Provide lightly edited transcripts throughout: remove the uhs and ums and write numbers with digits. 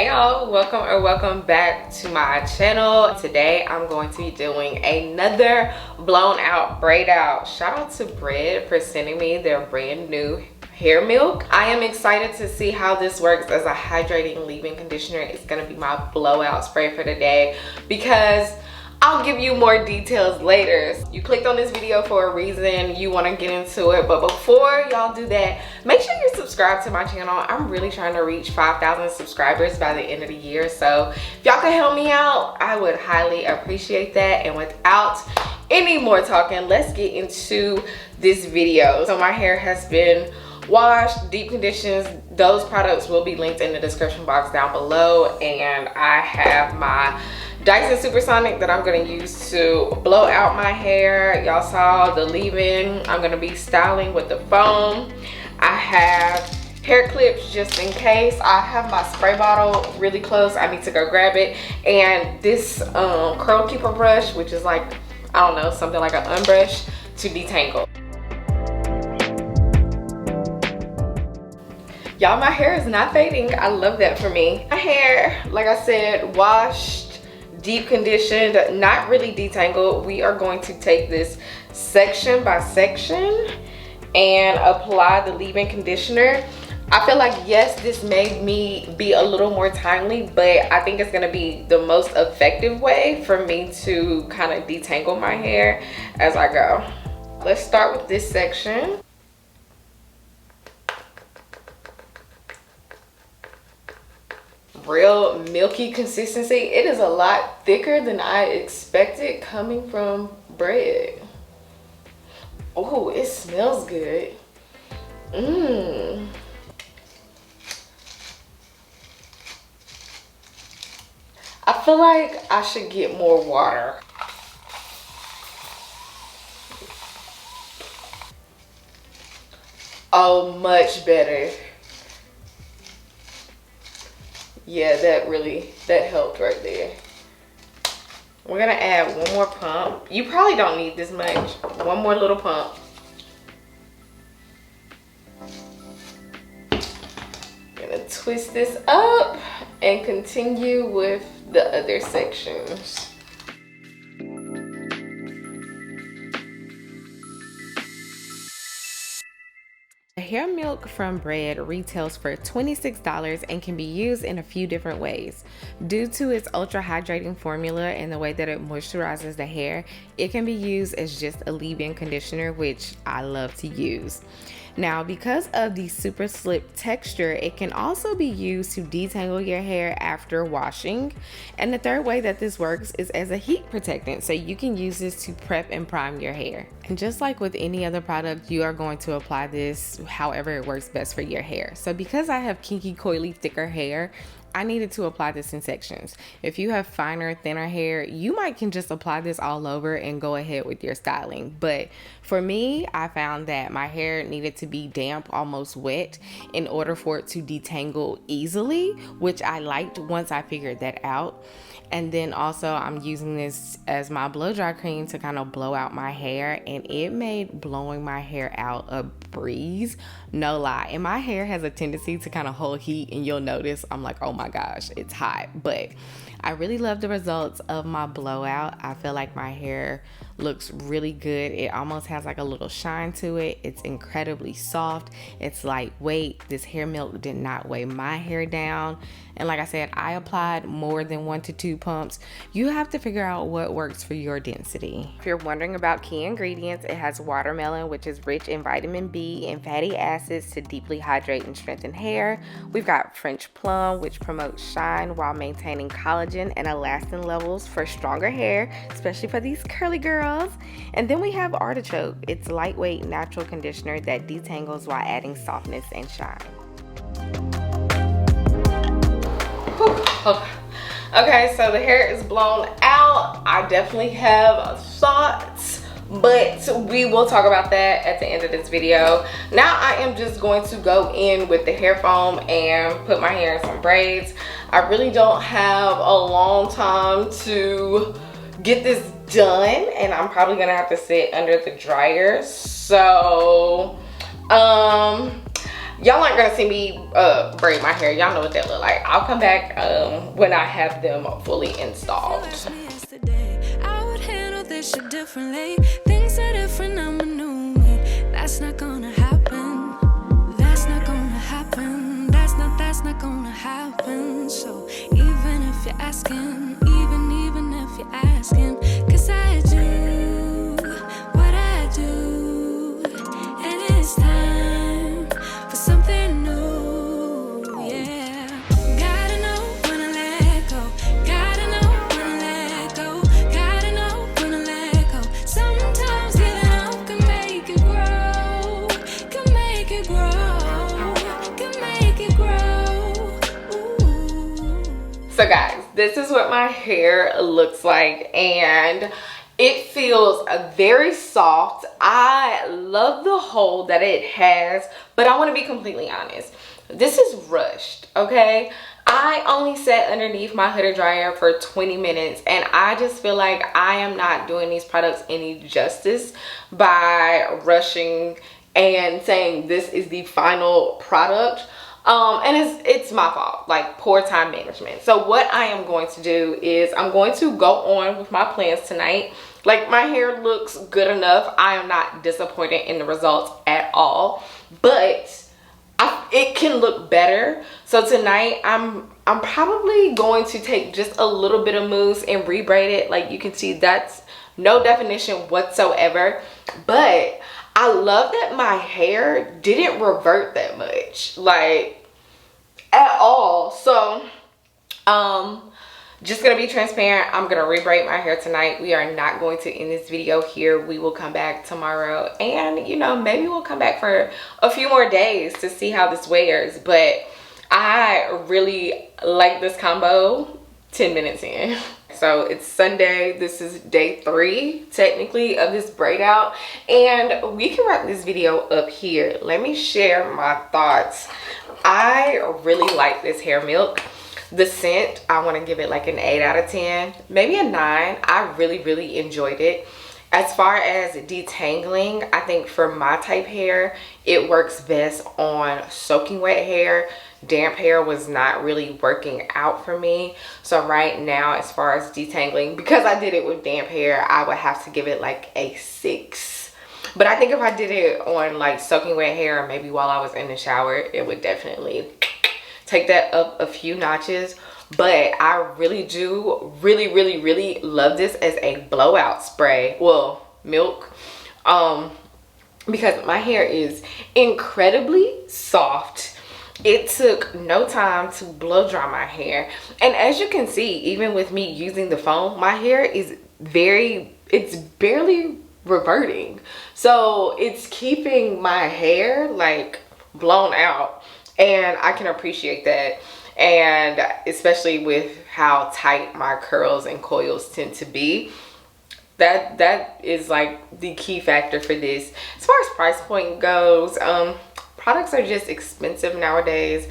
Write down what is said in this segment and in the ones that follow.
Hey y'all, welcome back to my channel. Today I'm going to be doing another blown out braid out. Shout out to Braid for sending me their brand new hair milk. I am excited to see how this works as a hydrating leave-in conditioner. It's gonna be my blowout spray for the day because I'll give you more details later. You clicked on this video for a reason. You want to get into it, but before y'all do that, make sure you subscribe to my channel. I'm really trying to reach 5,000 subscribers by the end of the year, so if y'all can help me out, I would highly appreciate that. And without any more talking, let's get into this video. So my hair has been washed, deep conditions. Those products will be linked in the description box down below, and I have my Dyson Supersonic that I'm going to use to blow out my hair. Y'all saw the leave-in. I'm going to be styling with the foam. I have hair clips just in case. I have my spray bottle really close. I need to go grab it. And this curl keeper brush, which is like, I don't know, something like an unbrush to detangle. Y'all, my hair is not fading. I love that for me. My hair, like I said, washed, deep conditioned, not really detangled. We are going to take this section by section and apply the leave-in conditioner. I feel like, yes, this made me be a little more timely, but I think it's gonna be the most effective way for me to kind of detangle my hair as I go. Let's start with this section. Real milky consistency. It is a lot thicker than I expected coming from Braid. Oh, it smells good. I feel like I should get more water. Oh, much better. Yeah, that helped right there. We're gonna add one more pump. You probably don't need this much. One more little pump. Gonna twist this up and continue with the other sections. The hair milk from Braid retails for $26 and can be used in a few different ways. Due to its ultra hydrating formula and the way that it moisturizes the hair, it can be used as just a leave-in conditioner, which I love to use. Now, because of the super slip texture, it can also be used to detangle your hair after washing. And the third way that this works is as a heat protectant, so you can use this to prep and prime your hair. And just like with any other product, you are going to apply this however it works best for your hair. So because I have kinky, coily, thicker hair, I needed to apply this in sections. If you have finer, thinner hair, you can just apply this all over and go ahead with your styling. But for me, I found that my hair needed to be damp, almost wet, in order for it to detangle easily, which I liked once I figured that out. And then also I'm using this as my blow dry cream to kind of blow out my hair, and it made blowing my hair out a breeze, no lie. And my hair has a tendency to kind of hold heat, and you'll notice I'm like, oh my gosh, it's hot. But I really love the results of my blowout. I feel like my hair looks really good. It almost has like a little shine to it. It's incredibly soft. It's lightweight. This hair milk did not weigh my hair down. And like I said, I applied more than 1 to 2 pumps. You have to figure out what works for your density. If you're wondering about key ingredients, it has watermelon, which is rich in vitamin B and fatty acids to deeply hydrate and strengthen hair. We've got French plum, which promotes shine while maintaining collagen and elastin levels for stronger hair, especially for these curly girls. And then we have artichoke. It's lightweight natural conditioner that detangles while adding softness and shine. Okay, so the hair is blown out. I definitely have thoughts, but we will talk about that at the end of this video. Now I am just going to go in with the hair foam and put my hair in some braids. I really don't have a long time to get this done, and I'm probably gonna have to sit under the dryer. So y'all aren't gonna see me braid my hair. Y'all know what that look like. I'll come back when I have them fully installed. I would handle this shit differently. Things are different, I'm a new me. That's not gonna happen. That's not gonna happen. That's not gonna happen. So even if you're asking, even if you're asking, 'cause I do what I do, and it's time for something new. Yeah, gotta know when to let go. Gotta know when to let go. Gotta know when to let go. Sometimes giving up can make it grow. Can make it grow. Can make it grow. Ooh. So guys, this is what my hair looks like, and it feels very soft. I love the hold that it has, but I want to be completely honest. This is rushed, okay? I only sat underneath my hooded dryer for 20 minutes, and I just feel like I am not doing these products any justice by rushing and saying this is the final product. And it's my fault, like poor time management. So what I am going to do is I'm going to go on with my plans tonight. Like, my hair looks good enough. I am not disappointed in the results at all, but it can look better. So tonight I'm probably going to take just a little bit of mousse and rebraid it. Like, you can see that's no definition whatsoever, but I love that my hair didn't revert that much, like, at all. So just gonna be transparent, I'm gonna rebraid my hair tonight. We are not going to end this video here. We will come back tomorrow, and you know, maybe we'll come back for a few more days to see how this wears. But I really like this combo 10 minutes in. So it's Sunday. This is day 3 technically of this braid out, and we can wrap this video up here. Let me share my thoughts. I really like this hair milk. The scent, I want to give it like an 8 out of 10, maybe a 9. I really enjoyed it. As far as detangling, I think for my type hair, it works best on soaking wet hair. Damp hair was not really working out for me. So right now, as far as detangling, because I did it with damp hair, I would have to give it like a 6. But I think if I did it on like soaking wet hair, maybe while I was in the shower, it would definitely take that up a few notches. But I really do really love this as a blowout spray, well, milk, because my hair is incredibly soft. It took no time to blow dry my hair, and as you can see, even with me using the foam, my hair is it's barely reverting. So it's keeping my hair like blown out, and I can appreciate that. And especially with how tight my curls and coils tend to be, that is like the key factor for this. As far as price point goes, products are just expensive nowadays,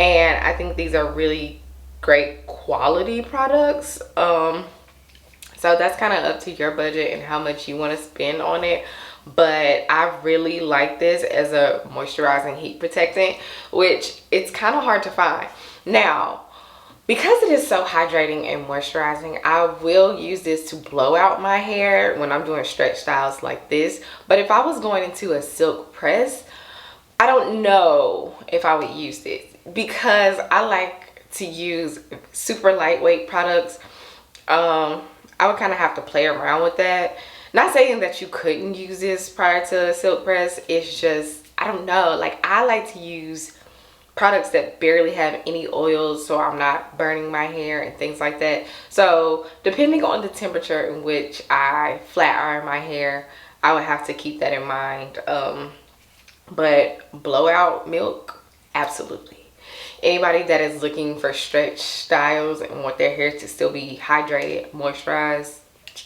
and I think these are really great quality products. So that's kind of up to your budget and how much you want to spend on it. But I really like this as a moisturizing heat protectant, which it's kind of hard to find. Now, because it is so hydrating and moisturizing, I will use this to blow out my hair when I'm doing stretch styles like this. But if I was going into a silk press, I don't know if I would use this, because I like to use super lightweight products. I would kind of have to play around with that. Not saying that you couldn't use this prior to a silk press. It's just, I don't know. Like, I like to use products that barely have any oils, so I'm not burning my hair and things like that. So depending on the temperature in which I flat iron my hair, I would have to keep that in mind. But blowout milk, absolutely. Anybody that is looking for stretch styles and want their hair to still be hydrated, moisturized,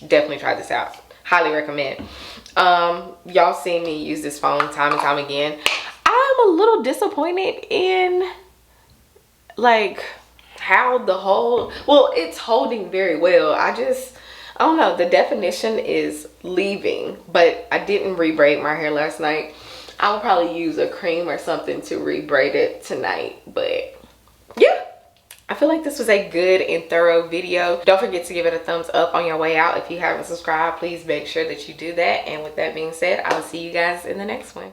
definitely try this out. Highly recommend. Y'all seen me use this foam time and time again. I'm a little disappointed in like how the whole, well, it's holding very well. I don't know, the definition is leaving. But I didn't rebraid my hair last night, I will probably use a cream or something to re-braid it tonight. But yeah, I feel like this was a good and thorough video. Don't forget to give it a thumbs up on your way out. If you haven't subscribed, please make sure that you do that. And with that being said, I will see you guys in the next one.